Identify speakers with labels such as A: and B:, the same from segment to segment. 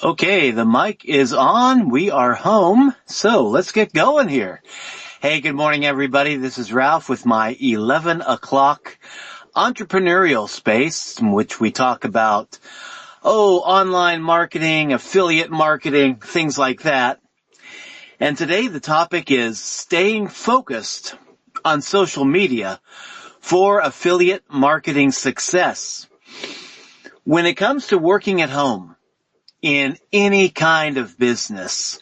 A: Okay, the mic is on. We are home. So let's get going here. Hey, good morning, everybody. This is Ralph with my 11 o'clock entrepreneurial space in which we talk about, online marketing, affiliate marketing, things like that. And today the topic is staying focused on social media for affiliate marketing success. When it comes to working at home, in any kind of business,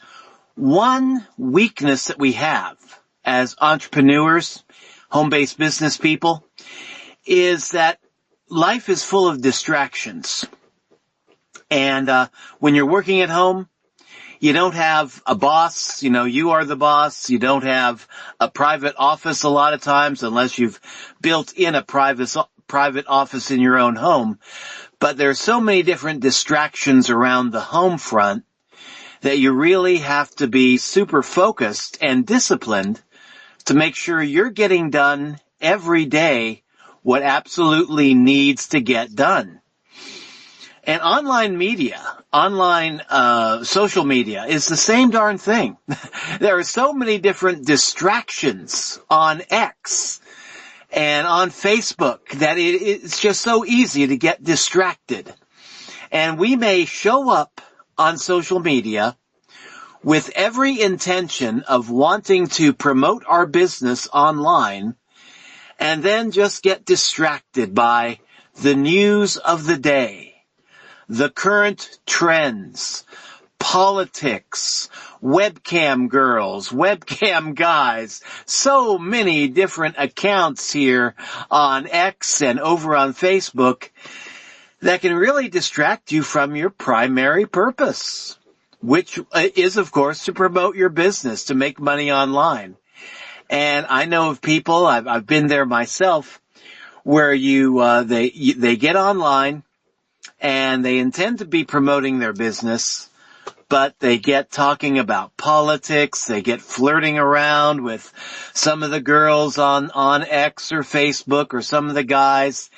A: one weakness that we have as entrepreneurs, home-based business people, is that life is full of distractions. And when you're working at home, you don't have a boss, you are the boss. You don't have a private office a lot of times unless you've built in a private office in your own home. But there's so many different distractions around the home front that you really have to be super focused and disciplined to make sure you're getting done every day what absolutely needs to get done. And online social media is the same darn thing. There are so many different distractions on X and on Facebook that it's just so easy to get distracted. And we may show up on social media with every intention of wanting to promote our business online and then just get distracted by the news of the day, the current trends, politics, webcam girls, webcam guys, so many different accounts here on X and over on Facebook that can really distract you from your primary purpose, which is, of course, to promote your business, to make money online. And I know of people, I've been there myself, where they get online and they intend to be promoting their business, but they get talking about politics, they get flirting around with some of the girls on X or Facebook or some of the guys,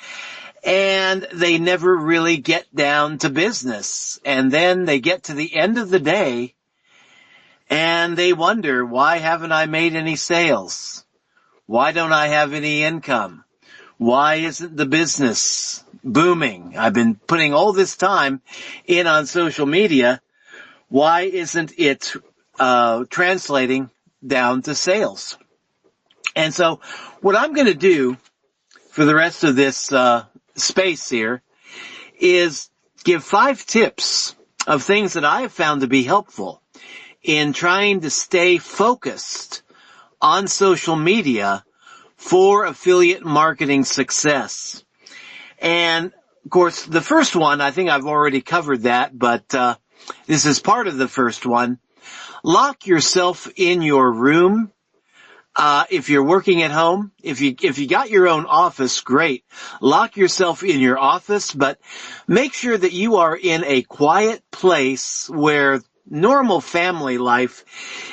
A: and they never really get down to business. And then they get to the end of the day, and they wonder, why haven't I made any sales? Why don't I have any income? Why isn't the business booming? I've been putting all this time in on social media. Why isn't it translating down to sales? And so what I'm going to do for the rest of this space here is give 5 tips of things that I have found to be helpful in trying to stay focused on social media for affiliate marketing success. And, of course, the first one, I think I've already covered that, but this is part of the first one. Lock yourself in your room. If you're working at home, if you got your own office, great. Lock yourself in your office, but make sure that you are in a quiet place where normal family life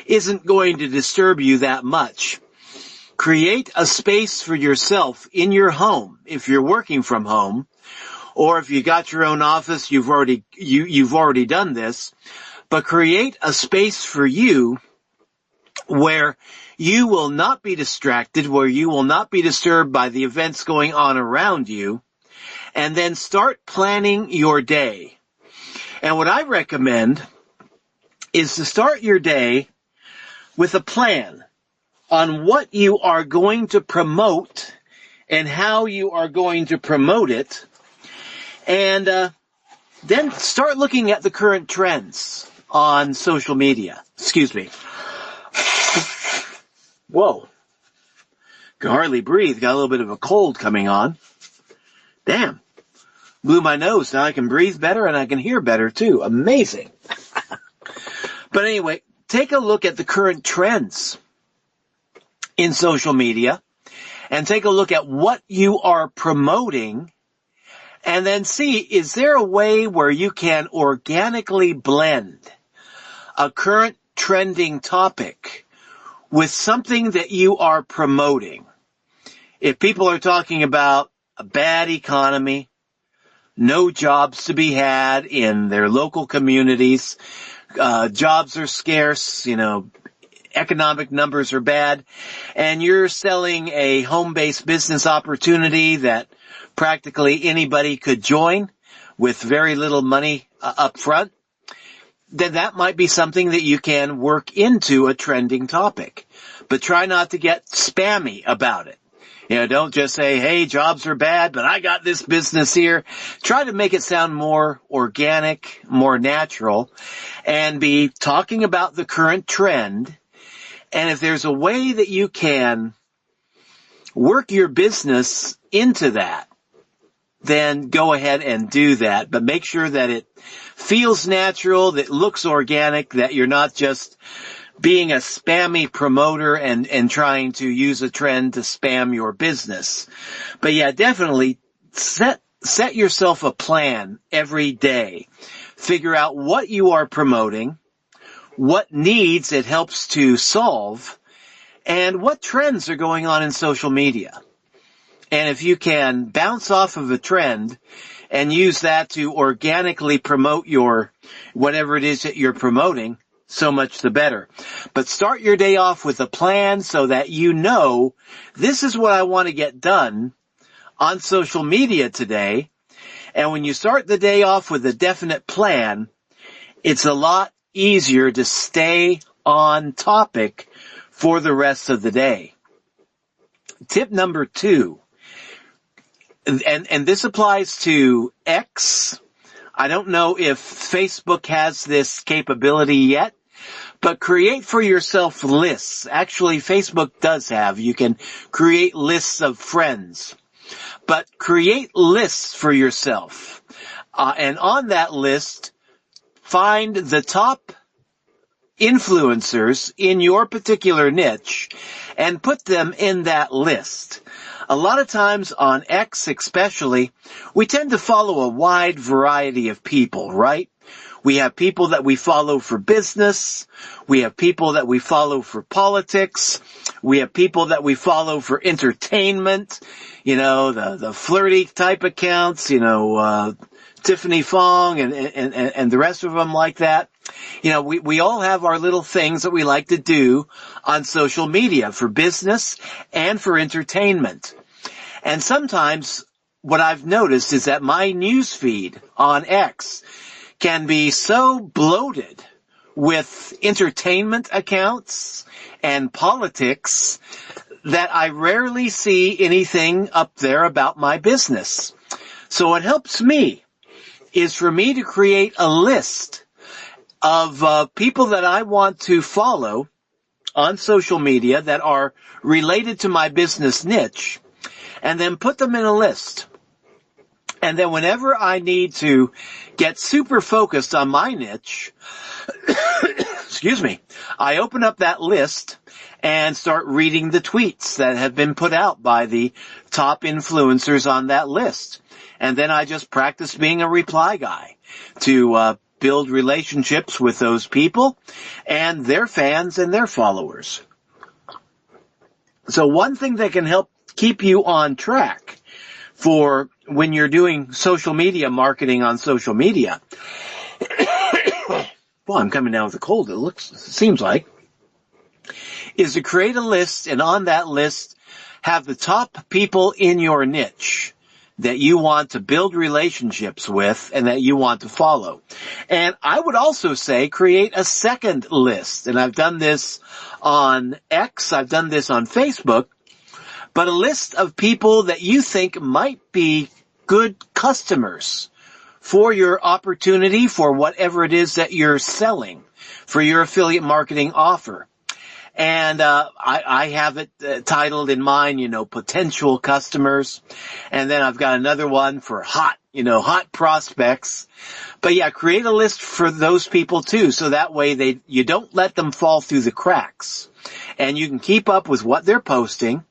A: isn't going to disturb you that much. Create a space for yourself in your home if you're working from home. Or if you got your own office, you've already done this, but create a space for you where you will not be distracted, where you will not be disturbed by the events going on around you, and then start planning your day. And what I recommend is to start your day with a plan on what you are going to promote and how you are going to promote it. And then start looking at the current trends on social media. Excuse me. Whoa. Can hardly breathe. Got a little bit of a cold coming on. Damn. Blew my nose. Now I can breathe better and I can hear better too. Amazing. But anyway, take a look at the current trends in social media and take a look at what you are promoting. And then see, is there a way where you can organically blend a current trending topic with something that you are promoting? If people are talking about a bad economy, no jobs to be had in their local communities. Jobs are scarce, economic numbers are bad, and you're selling a home-based business opportunity that practically anybody could join with very little money up front, then that might be something that you can work into a trending topic. But try not to get spammy about it. Don't just say, hey, jobs are bad, but I got this business here. Try to make it sound more organic, more natural, and be talking about the current trend. And if there's a way that you can work your business into that, then go ahead and do that. But make sure that it feels natural, that it looks organic, that you're not just being a spammy promoter and trying to use a trend to spam your business. But yeah, definitely set yourself a plan every day. Figure out what you are promoting, what needs it helps to solve, and what trends are going on in social media. And if you can bounce off of a trend and use that to organically promote your whatever it is that you're promoting, so much the better. But start your day off with a plan so that this is what I want to get done on social media today. And when you start the day off with a definite plan, it's a lot easier to stay on topic for the rest of the day. Tip number 2, and this applies to X. I don't know if Facebook has this capability yet, but create for yourself lists. Actually, Facebook does have. You can create lists of friends, but create lists for yourself. And on that list, find the top influencers in your particular niche and put them in that list. A lot of times on X especially, we tend to follow a wide variety of people, right? We have people that we follow for business. We have people that we follow for politics. We have people that we follow for entertainment. The flirty type accounts, Tiffany Fong and the rest of them like that. We all have our little things that we like to do on social media for business and for entertainment. And sometimes what I've noticed is that my news feed on X can be so bloated with entertainment accounts and politics that I rarely see anything up there about my business. So what helps me is for me to create a list of people that I want to follow on social media that are related to my business niche, and then put them in a list. And then whenever I need to get super focused on my niche, I open up that list and start reading the tweets that have been put out by the top influencers on that list. And then I just practice being a reply guy to build relationships with those people and their fans and their followers. So one thing that can help keep you on track for when you're doing social media marketing on social media. Well, I'm coming down with a cold, it seems like, is to create a list, and on that list have the top people in your niche that you want to build relationships with and that you want to follow. And I would also say create a second list. And I've done this on X, I've done this on Facebook, but a list of people that you think might be good customers for your opportunity, for whatever it is that you're selling, for your affiliate marketing offer. And I have it titled in mine, potential customers. And then I've got another one for hot prospects. But yeah, create a list for those people too, so that way you don't let them fall through the cracks. And you can keep up with what they're posting.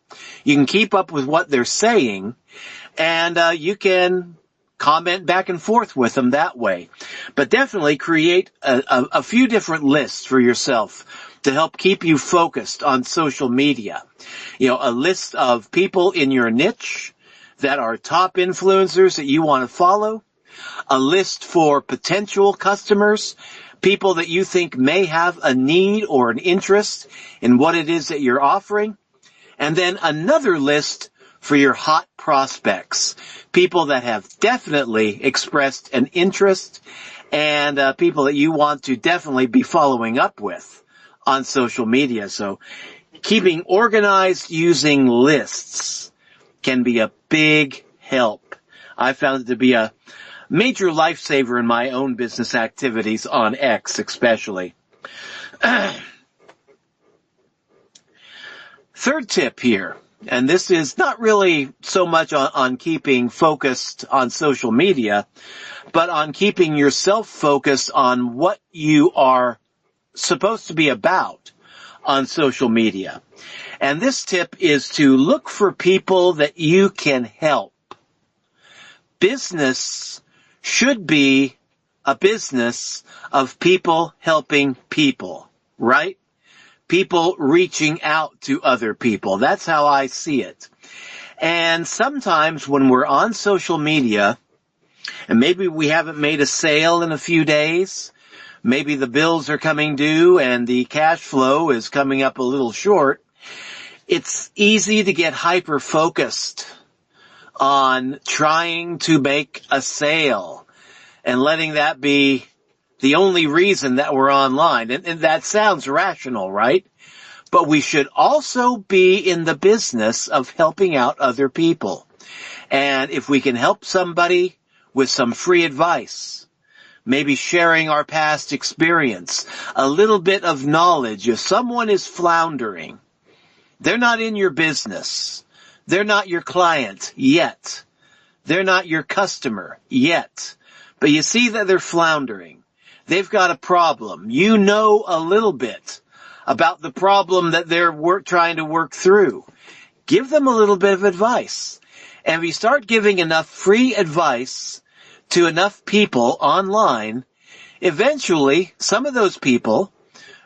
A: You can keep up with what they're saying. And you can comment back and forth with them that way. But definitely create a few different lists for yourself to help keep you focused on social media. A list of people in your niche that are top influencers that you want to follow, a list for potential customers, people that you think may have a need or an interest in what it is that you're offering, and then another list for your hot prospects, people that have definitely expressed an interest and people that you want to definitely be following up with on social media. So keeping organized using lists can be a big help. I found it to be a major lifesaver in my own business activities on X especially. Third tip here, and this is not really so much on keeping focused on social media, but on keeping yourself focused on what you are supposed to be about on social media. And this tip is to look for people that you can help. Business should be a business of people helping people, right? People reaching out to other people. That's how I see it. And sometimes when we're on social media, and maybe we haven't made a sale in a few days, maybe the bills are coming due and the cash flow is coming up a little short, it's easy to get hyper-focused on trying to make a sale and letting that be the only reason that we're online. And that sounds rational, right? But we should also be in the business of helping out other people. And if we can help somebody with some free advice, maybe sharing our past experience, a little bit of knowledge, if someone is floundering, they're not in your business. They're not your client yet. They're not your customer yet. But you see that they're floundering. They've got a problem. You know a little bit about the problem that they're trying to work through. Give them a little bit of advice. And if you start giving enough free advice to enough people online, eventually some of those people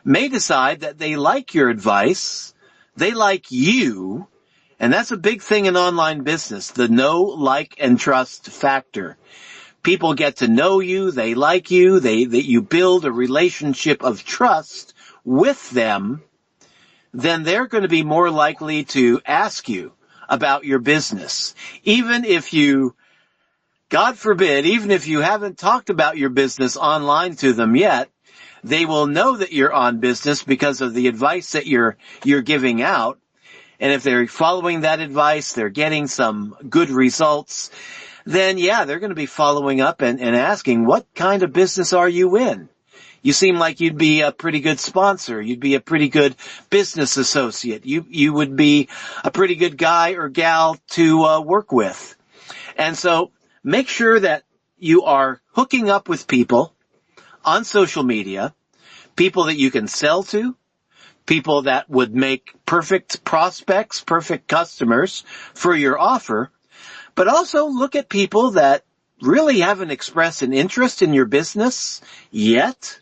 A: may decide that they like your advice, they like you, and that's a big thing in online business, the know, like, and trust factor. People get to know you, they like you, that you build a relationship of trust with them, then they're going to be more likely to ask you about your business. Even if you, God forbid, even if you haven't talked about your business online to them yet, they will know that you're on business because of the advice that you're giving out. And if they're following that advice, they're getting some good results, then yeah, they're going to be following up and asking, what kind of business are you in? You seem like you'd be a pretty good sponsor. You'd be a pretty good business associate. You would be a pretty good guy or gal to work with. And so make sure that you are hooking up with people on social media, people that you can sell to, people that would make perfect prospects, perfect customers for your offer, but also look at people that really haven't expressed an interest in your business yet,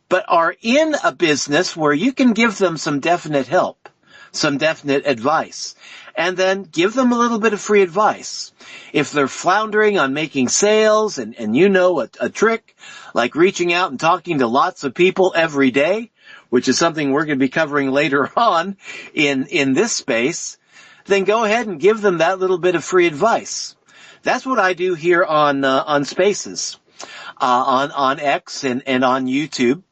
A: but are in a business where you can give them some definite help, some definite advice, and then give them a little bit of free advice. If they're floundering on making sales and you know a trick like reaching out and talking to lots of people every day, which is something we're going to be covering later on in this space, then go ahead and give them that little bit of free advice. That's what I do here on Spaces, on X and on YouTube,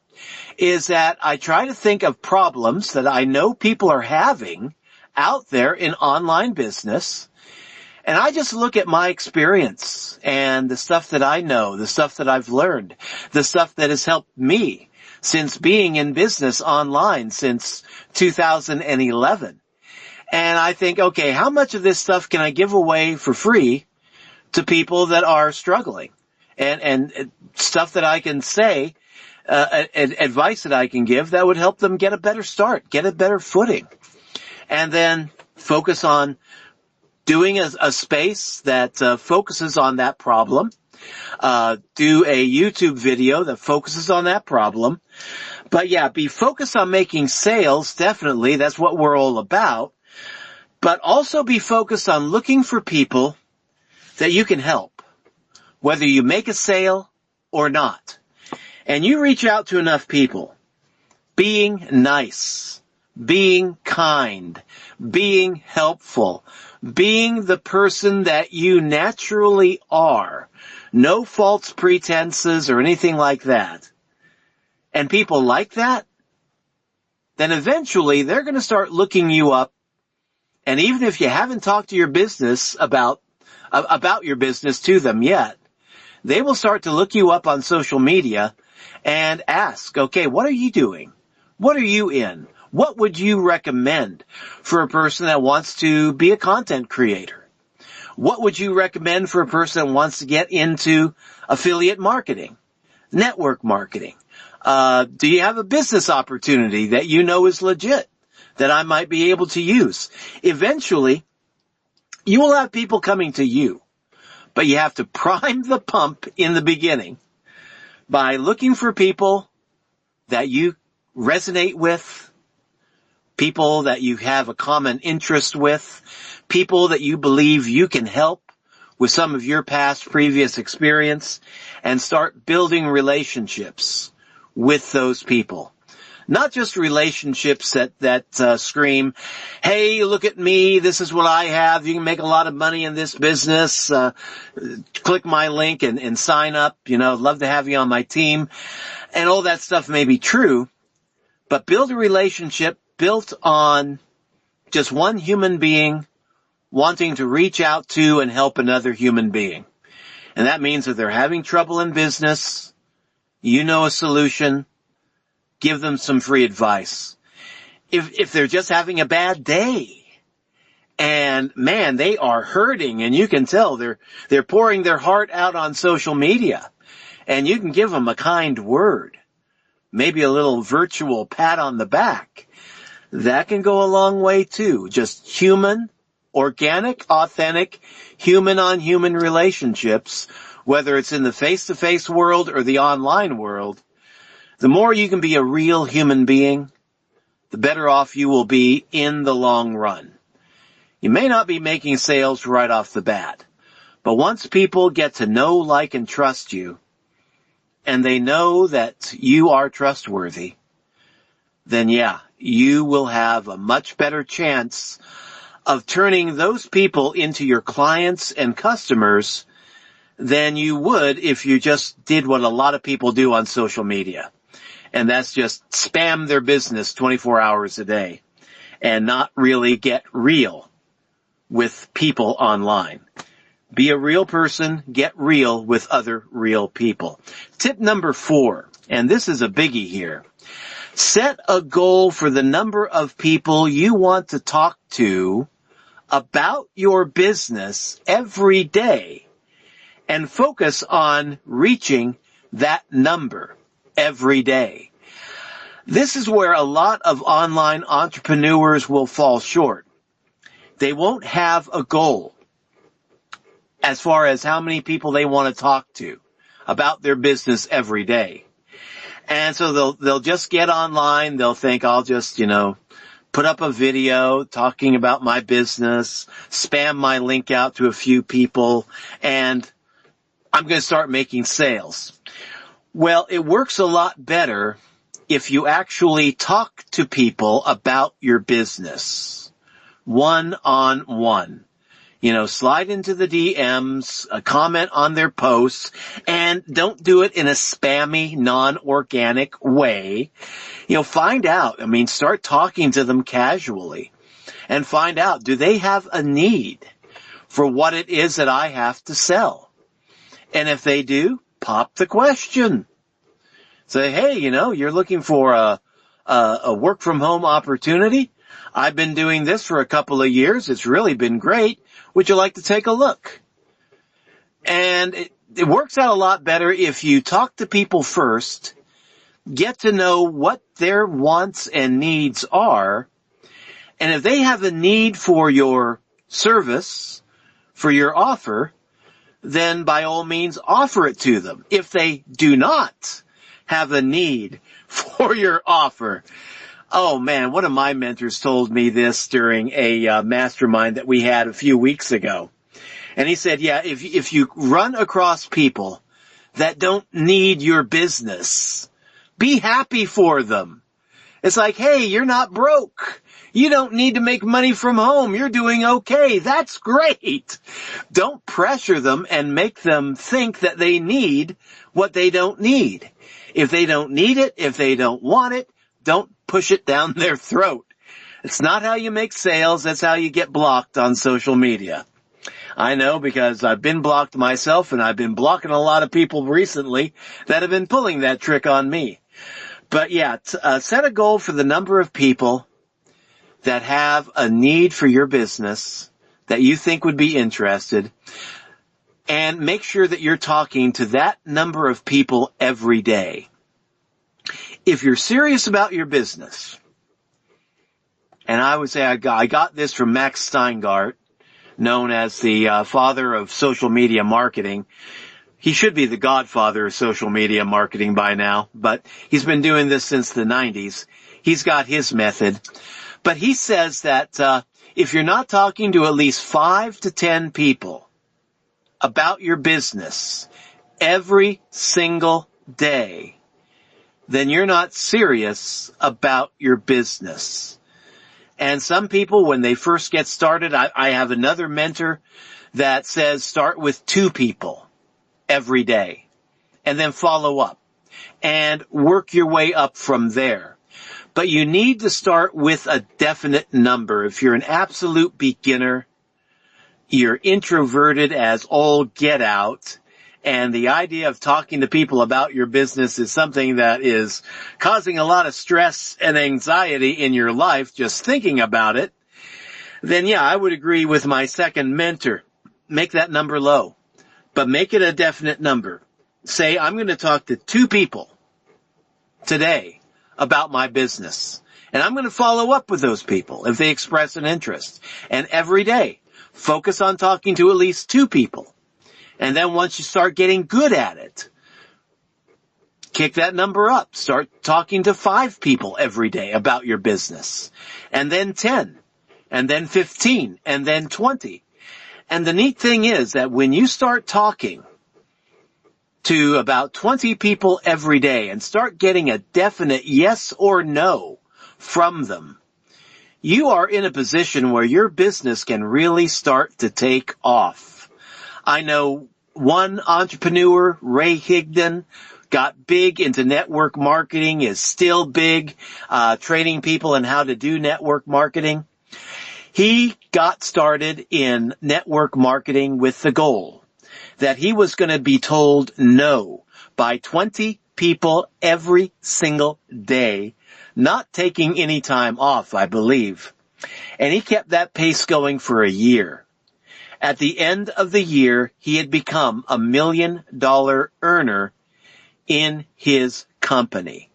A: is that I try to think of problems that I know people are having out there in online business, and I just look at my experience and the stuff that I know, the stuff that I've learned, the stuff that has helped me since being in business online since 2011. And I think, okay, how much of this stuff can I give away for free to people that are struggling? And stuff that I can say, advice that I can give that would help them get a better start, get a better footing. And then focus on doing a space that focuses on that problem. Do a YouTube video that focuses on that problem. But yeah, be focused on making sales, definitely. That's what we're all about. But also be focused on looking for people that you can help whether you make a sale or not, and you reach out to enough people, being nice, being kind, being helpful, being the person that you naturally are, no false pretenses or anything like that, and people like that, then eventually they're going to start looking you up. And even if you haven't talked to your business about your business to them yet, they will start to look you up on social media and ask, okay, what are you doing? What are you in? What would you recommend for a person that wants to be a content creator? What would you recommend for a person that wants to get into affiliate marketing, network marketing? Do you have a business opportunity that you know is legit that I might be able to use? Eventually, you will have people coming to you, but you have to prime the pump in the beginning by looking for people that you resonate with, people that you have a common interest with, people that you believe you can help with some of your past previous experience, and start building relationships with those people. Not just relationships that scream, hey, look at me, this is what I have, you can make a lot of money in this business, click my link and sign up, I'd love to have you on my team. And all that stuff may be true, but build a relationship built on just one human being wanting to reach out to and help another human being. And that means if they're having trouble in business, you know a solution, give them some free advice. If they're just having a bad day, and man, they are hurting, and you can tell they're pouring their heart out on social media, and you can give them a kind word, maybe a little virtual pat on the back. That can go a long way too. Just human, organic, authentic, human-on-human relationships, whether it's in the face-to-face world or the online world. The more you can be a real human being, the better off you will be in the long run. You may not be making sales right off the bat, but once people get to know, like, and trust you, and they know that you are trustworthy, then yeah, you will have a much better chance of turning those people into your clients and customers than you would if you just did what a lot of people do on social media. And that's just spam their business 24 hours a day and not really get real with people online. Be a real person, get real with other real people. Tip number 4, and this is a biggie here. Set a goal for the number of people you want to talk to about your business every day and focus on reaching that number every day. This is where a lot of online entrepreneurs will fall short. They won't have a goal as far as how many people they want to talk to about their business every day. And so they'll just get online, they'll think, I'll just, put up a video talking about my business, spam my link out to a few people, and I'm going to start making sales. Well, it works a lot better if you actually talk to people about your business, one-on-one. Slide into the DMs, comment on their posts, and don't do it in a spammy, non-organic way. Find out. Start talking to them casually and find out, do they have a need for what it is that I have to sell? And if they do, pop the question. Say, hey, you're looking for a work from home opportunity. I've been doing this for a couple of years. It's really been great. Would you like to take a look? And it works out a lot better if you talk to people first, get to know what their wants and needs are, and if they have a need for your service, for your offer, then by all means offer it to them. If they do not have a need for your offer, oh man, one of my mentors told me this during a mastermind that we had a few weeks ago. And he said, yeah, if you run across people that don't need your business, be happy for them. It's like, hey, you're not broke. You don't need to make money from home. You're doing okay. That's great. Don't pressure them and make them think that they need what they don't need. If they don't need it, if they don't want it, don't push it down their throat. It's not how you make sales. That's how you get blocked on social media. I know, because I've been blocked myself, and I've been blocking a lot of people recently that have been pulling that trick on me. But yeah, set a goal for the number of people that have a need for your business that you think would be interested, and make sure that you're talking to that number of people every day. If you're serious about your business, and I would say I got this from Max Steingart, known as the father of social media marketing. He should be the godfather of social media marketing by now, but he's been doing this since the 90s. He's got his method. But he says that if you're not talking to at least 5 to 10 people about your business every single day, then you're not serious about your business. And some people, when they first get started, I have another mentor that says start with 2 people every day and then follow up and work your way up from there. But you need to start with a definite number. If you're an absolute beginner, you're introverted as all get out, and the idea of talking to people about your business is something that is causing a lot of stress and anxiety in your life, just thinking about it, then yeah, I would agree with my second mentor. Make that number low, but make it a definite number. Say, I'm going to talk to 2 people today about my business, and I'm going to follow up with those people if they express an interest. And every day, focus on talking to at least 2 people. And then once you start getting good at it, kick that number up. Start talking to 5 people every day about your business. And then 10. And then 15. And then 20. And the neat thing is that when you start talking to about 20 people every day and start getting a definite yes or no from them, you are in a position where your business can really start to take off. I know one entrepreneur, Ray Higdon, got big into network marketing, is still big, training people in how to do network marketing. He got started in network marketing with the goal that he was going to be told no by 20 people every single day, not taking any time off, I believe. And he kept that pace going for a year. At the end of the year, he had become $1 million earner in his company.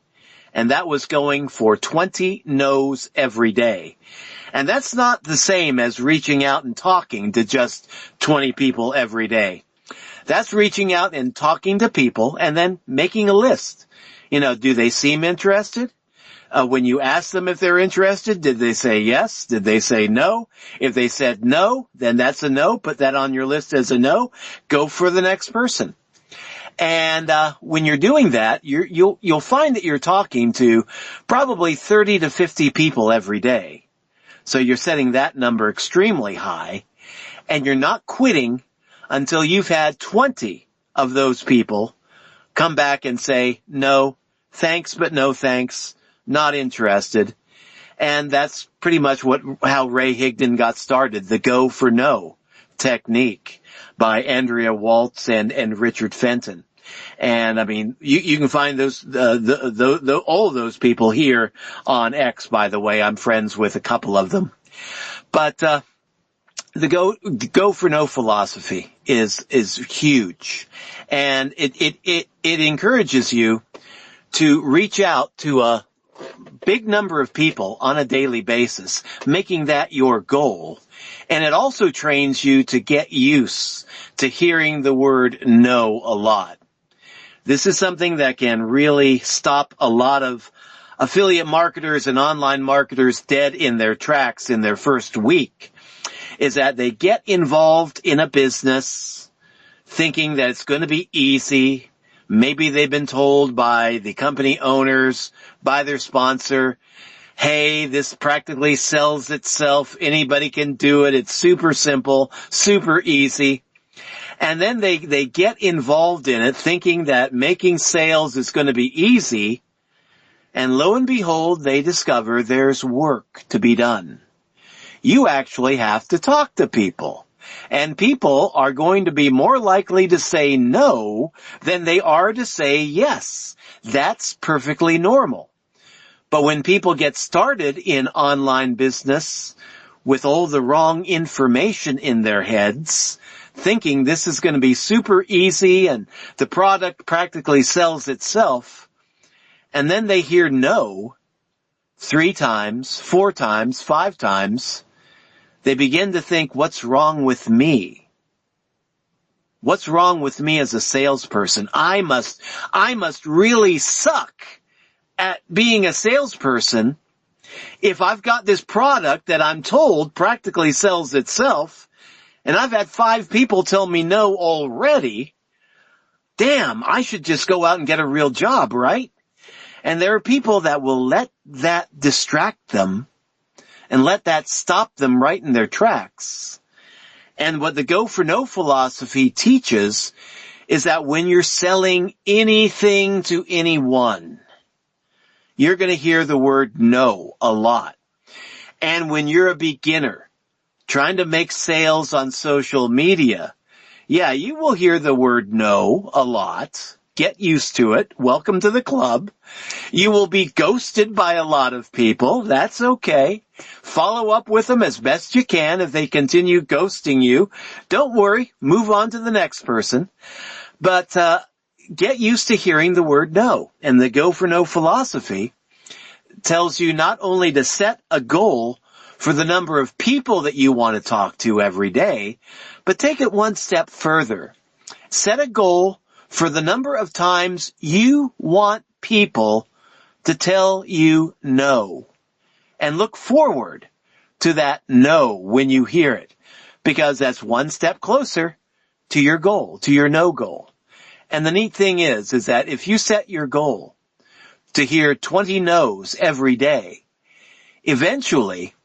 A: And that was going for 20 no's every day. And that's not the same as reaching out and talking to just 20 people every day. That's reaching out and talking to people and then making a list. You know, do they seem interested? When you ask them if they're interested, did they say yes? Did they say no? If they said no, then that's a no. Put that on your list as a no. Go for the next person. And when you're doing that, you'll find that you're talking to probably 30 to 50 people every day. So you're setting that number extremely high, and you're not quitting until you've had 20 of those people come back and say, no, thanks, but no thanks. Not interested. And that's pretty much how Ray Higdon got started, the go for no technique by Andrea Waltz and Richard Fenton. And I mean, you can find those, all of those people here on X, by the way. I'm friends with a couple of them. But, the go for no philosophy is huge. And it encourages you to reach out to a big number of people on a daily basis, making that your goal. And it also trains you to get used to hearing the word no a lot. This is something that can really stop a lot of affiliate marketers and online marketers dead in their tracks in their first week. is that they get involved in a business thinking that it's going to be easy. Maybe they've been told by the company owners, by their sponsor, hey, this practically sells itself. Anybody can do it. It's super simple, super easy. And then they get involved in it thinking that making sales is going to be easy. And lo and behold, they discover there's work to be done. You actually have to talk to people. And people are going to be more likely to say no than they are to say yes. That's perfectly normal. But when people get started in online business with all the wrong information in their heads, thinking this is going to be super easy and the product practically sells itself, and then they hear no 3 times, 4 times, 5 times, they begin to think, what's wrong with me? What's wrong with me as a salesperson? I must really suck at being a salesperson if I've got this product that I'm told practically sells itself, and I've had 5 people tell me no already. Damn, I should just go out and get a real job, right? And there are people that will let that distract them and let that stop them right in their tracks. And what the Go for No philosophy teaches is that when you're selling anything to anyone, you're going to hear the word no a lot. And when you're a beginner trying to make sales on social media, yeah, you will hear the word no a lot. Get used to it. Welcome to the club. You will be ghosted by a lot of people. That's okay. Follow up with them as best you can. If they continue ghosting you, don't worry. Move on to the next person. But get used to hearing the word no. And the Go for No philosophy tells you not only to set a goal for the number of people that you want to talk to every day, but take it one step further. Set a goal for the number of times you want people to tell you no. And look forward to that no when you hear it, because that's one step closer to your goal, to your no goal. And the neat thing is that if you set your goal to hear 20 no's every day, eventually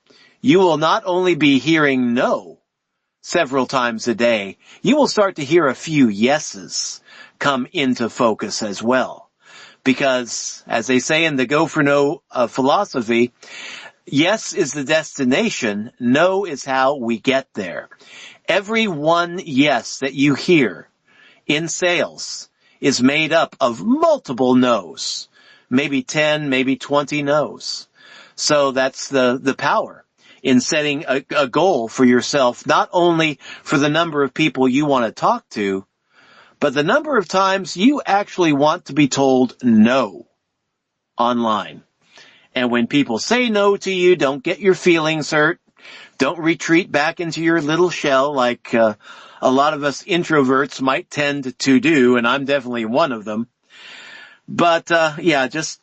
A: you will not only be hearing no several times a day, you will start to hear a few yeses come into focus as well. Because, as they say in the Go for No philosophy, yes is the destination, no is how we get there. Every one yes that you hear in sales is made up of multiple no's. Maybe 10, maybe 20 no's. So that's the power in setting a goal for yourself, not only for the number of people you want to talk to, but the number of times you actually want to be told no online. And when people say no to you, don't get your feelings hurt. Don't retreat back into your little shell like a lot of us introverts might tend to do, and I'm definitely one of them. But yeah, just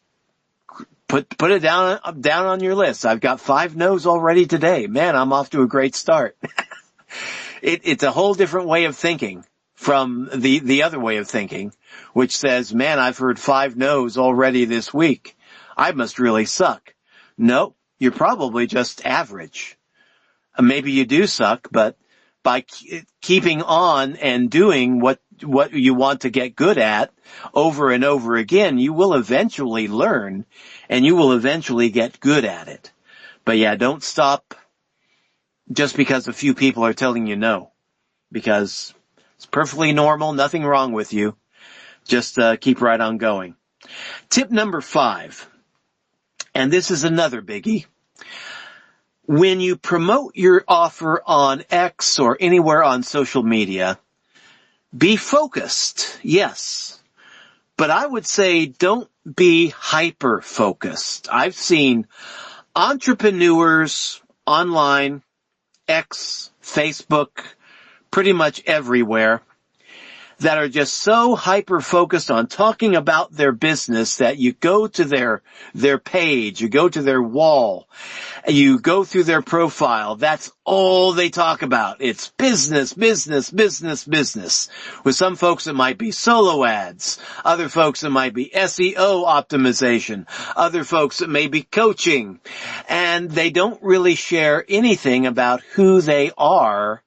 A: put it down on your list. I've got 5 no's already today. Man, I'm off to a great start. It's a whole different way of thinking from the other way of thinking, which says, man, I've heard 5 no's already this week. I must really suck. No, you're probably just average. Maybe you do suck, but by keeping on and doing what you want to get good at over and over again, you will eventually learn and you will eventually get good at it. But yeah, don't stop just because a few people are telling you no, because it's perfectly normal, nothing wrong with you. Just keep right on going. Tip number 5, and this is another biggie. When you promote your offer on X or anywhere on social media, be focused, yes. But I would say don't be hyper-focused. I've seen entrepreneurs online, X, Facebook, pretty much everywhere, that are just so hyper-focused on talking about their business that you go to their page, you go to their wall, you go through their profile. That's all they talk about. It's business, business, business, business. With some folks, it might be solo ads. Other folks, it might be SEO optimization. Other folks, it may be coaching. And they don't really share anything about who they are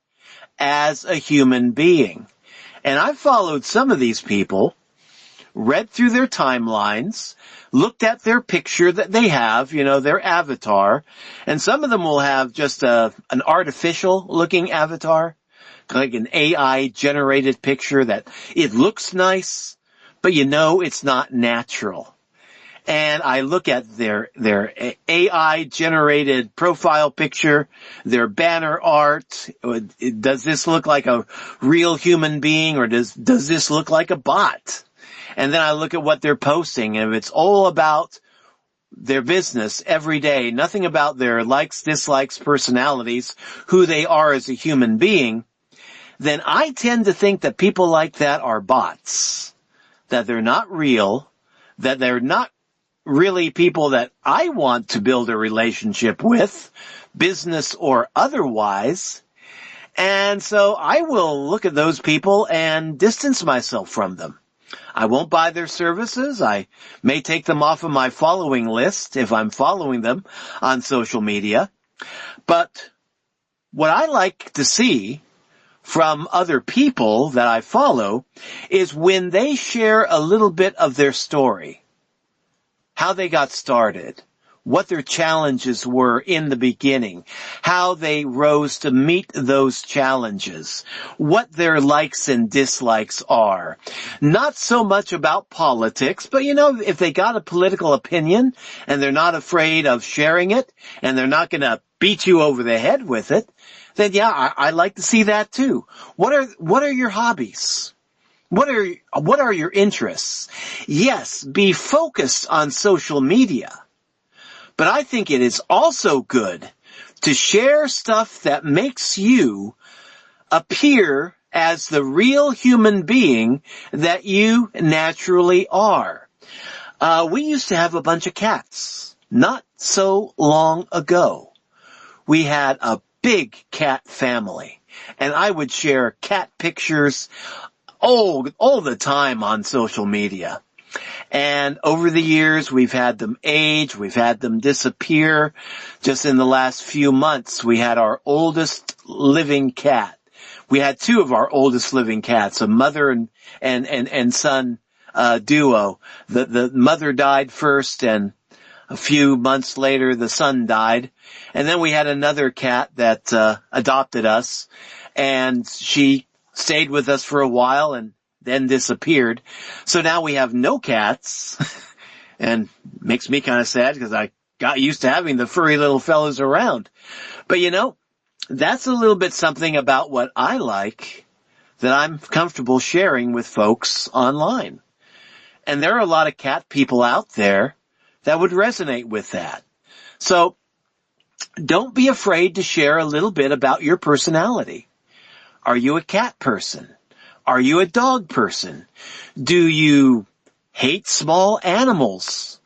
A: as a human being. And I've followed some of these people, read through their timelines, looked at their picture that they have, their avatar, and some of them will have just an artificial looking avatar, like an AI generated picture that it looks nice, but it's not natural. And I look at their AI generated profile picture, their banner art. Does this look like a real human being, or does this look like a bot? And then I look at what they're posting, and if it's all about their business every day, nothing about their likes, dislikes, personalities, who they are as a human being, then I tend to think that people like that are bots, that they're not real, that they're not really people that I want to build a relationship with, business or otherwise. And so I will look at those people and distance myself from them. I won't buy their services. I may take them off of my following list if I'm following them on social media. But what I like to see from other people that I follow is when they share a little bit of their story, how they got started, what their challenges were in the beginning, how they rose to meet those challenges, what their likes and dislikes are. Not so much about politics, but if they got a political opinion and they're not afraid of sharing it and they're not going to beat you over the head with it, then I like to see that too. What are your hobbies? What are your interests? Yes, be focused on social media. But I think it is also good to share stuff that makes you appear as the real human being that you naturally are. We used to have a bunch of cats not so long ago. We had a big cat family, and I would share cat pictures all the time on social media. And over the years, we've had them age, we've had them disappear. Just in the last few months, we had our oldest living cat. We had two of our oldest living cats, a mother and son duo. The mother died first, and a few months later, the son died. And then we had another cat that adopted us, and she stayed with us for a while and then disappeared. So now we have no cats, and makes me kind of sad because I got used to having the furry little fellows around. But that's a little bit something about what I like that I'm comfortable sharing with folks online. And there are a lot of cat people out there that would resonate with that. So don't be afraid to share a little bit about your personality. Are you a cat person? Are you a dog person? Do you hate small animals?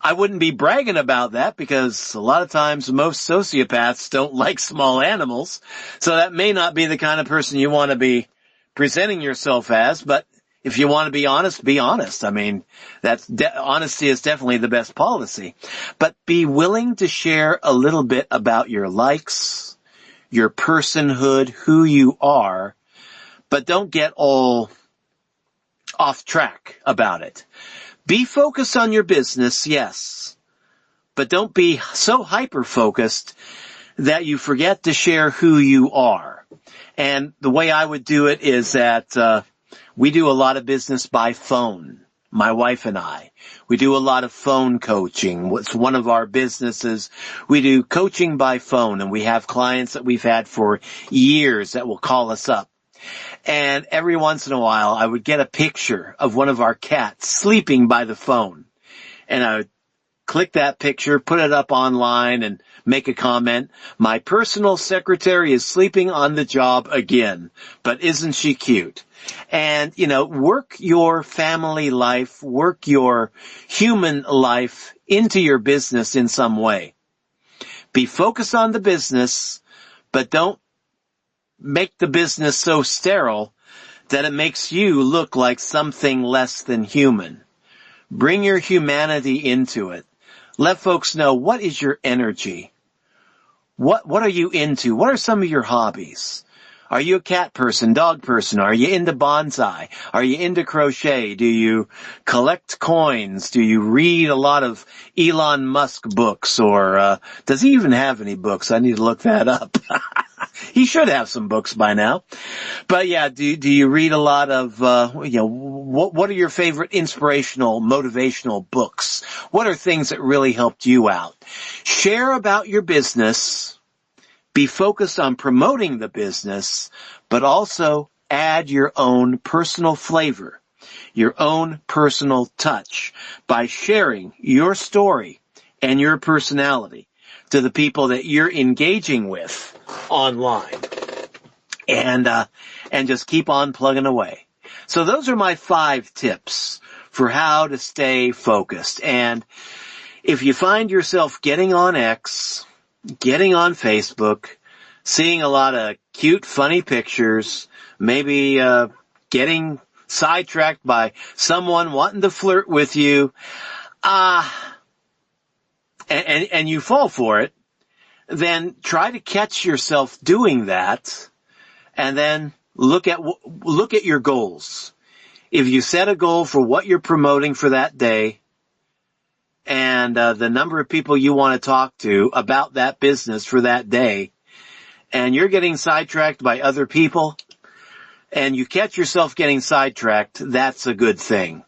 A: I wouldn't be bragging about that because a lot of times most sociopaths don't like small animals. So that may not be the kind of person you want to be presenting yourself as, but if you want to be honest, be honest. I mean, honesty is definitely the best policy. But be willing to share a little bit about your likes, your personhood, who you are, but don't get all off track about it. Be focused on your business, yes, but don't be so hyper-focused that you forget to share who you are. And the way I would do it is that we do a lot of business by phone, my wife and I. We do a lot of phone coaching. It's one of our businesses. We do coaching by phone, and we have clients that we've had for years that will call us up. And every once in a while, I would get a picture of one of our cats sleeping by the phone. And I would click that picture, put it up online, and make a comment. My personal secretary is sleeping on the job again, but isn't she cute? And, work your family life, work your human life into your business in some way. Be focused on the business, but don't make the business so sterile that it makes you look like something less than human. Bring your humanity into it. Let folks know, what is your energy? What are you into? What are some of your hobbies? Are you a cat person, dog person? Are you into bonsai? Are you into crochet? Do you collect coins? Do you read a lot of Elon Musk books? Or does he even have any books? I need to look that up. He should have some books by now. But yeah, do you read a lot of, what are your favorite inspirational, motivational books? What are things that really helped you out? Share about your business. Be focused on promoting the business, but also add your own personal flavor, your own personal touch by sharing your story and your personality to the people that you're engaging with online. And just keep on plugging away. So those are my 5 tips for how to stay focused. And if you find yourself getting on X, getting on Facebook, seeing a lot of cute, funny pictures, maybe getting sidetracked by someone wanting to flirt with you, and you fall for it, then try to catch yourself doing that, and then look at your goals. If you set a goal for what you're promoting for that day, and the number of people you want to talk to about that business for that day, and you're getting sidetracked by other people, and you catch yourself getting sidetracked, that's a good thing.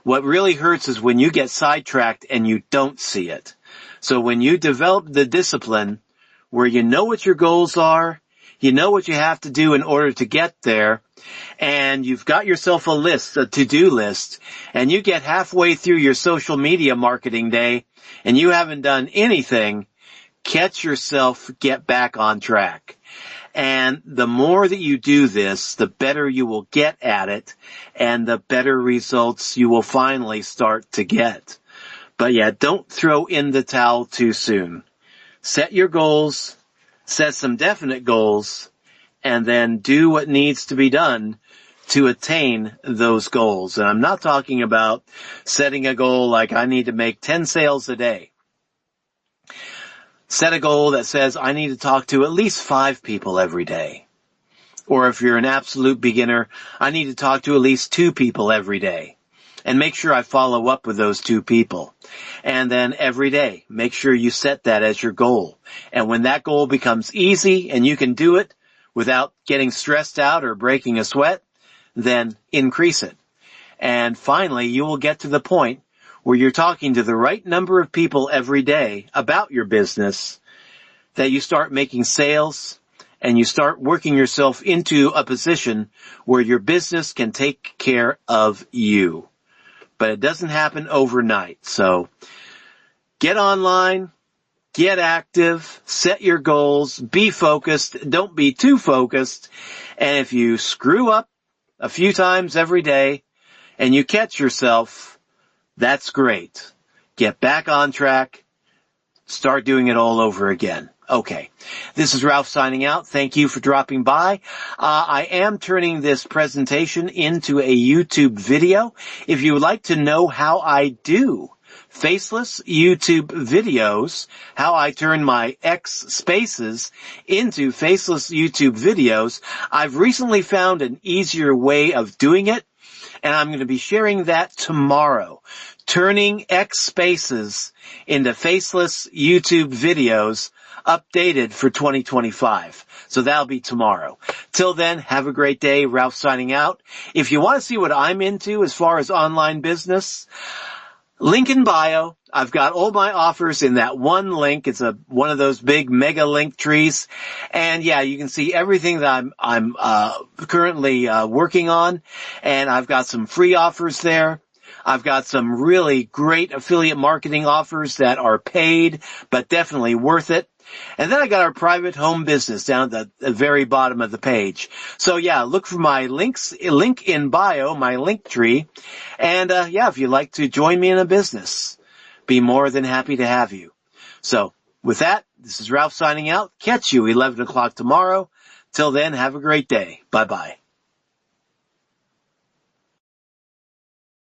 A: What really hurts is when you get sidetracked and you don't see it. So when you develop the discipline where you know what your goals are, you know what you have to do in order to get there, and you've got yourself a list, a to-do list, and you get halfway through your social media marketing day and you haven't done anything, catch yourself, get back on track. And the more that you do this, the better you will get at it, and the better results you will finally start to get. But yeah, don't throw in the towel too soon. Set your goals, set some definite goals, and then do what needs to be done to attain those goals. And I'm not talking about setting a goal like I need to make 10 sales a day. Set a goal that says I need to talk to at least 5 people every day. Or if you're an absolute beginner, I need to talk to at least 2 people every day. And make sure I follow up with those 2 people. And then every day, make sure you set that as your goal. And when that goal becomes easy and you can do it without getting stressed out or breaking a sweat, then increase it. And finally, you will get to the point where you're talking to the right number of people every day about your business, that you start making sales and you start working yourself into a position where your business can take care of you. But it doesn't happen overnight. So get online, get active, set your goals, be focused, don't be too focused. And if you screw up a few times every day and you catch yourself, that's great. Get back on track. Start doing it all over again. Okay. This is Ralph signing out. Thank you for dropping by. I am turning this presentation into a YouTube video. If you would like to know how I do faceless YouTube videos, how I turn my X spaces into faceless YouTube videos, I've recently found an easier way of doing it, and I'm going to be sharing that tomorrow. Turning X spaces into faceless YouTube videos updated for 2025. So that'll be tomorrow. Till then, have a great day. Ralph signing out. If you want to see what I'm into as far as online business, link in bio. I've got all my offers in that one link. It's one of those big mega link trees. And yeah, you can see everything that I'm currently working on. And I've got some free offers there. I've got some really great affiliate marketing offers that are paid, but definitely worth it. And then I got our private home business down at the very bottom of the page. So yeah, look for my link in bio, my link tree. And if you'd like to join me in a business, be more than happy to have you. So with that, this is Ralph signing out. Catch you 11 o'clock tomorrow. Till then, have a great day. Bye-bye.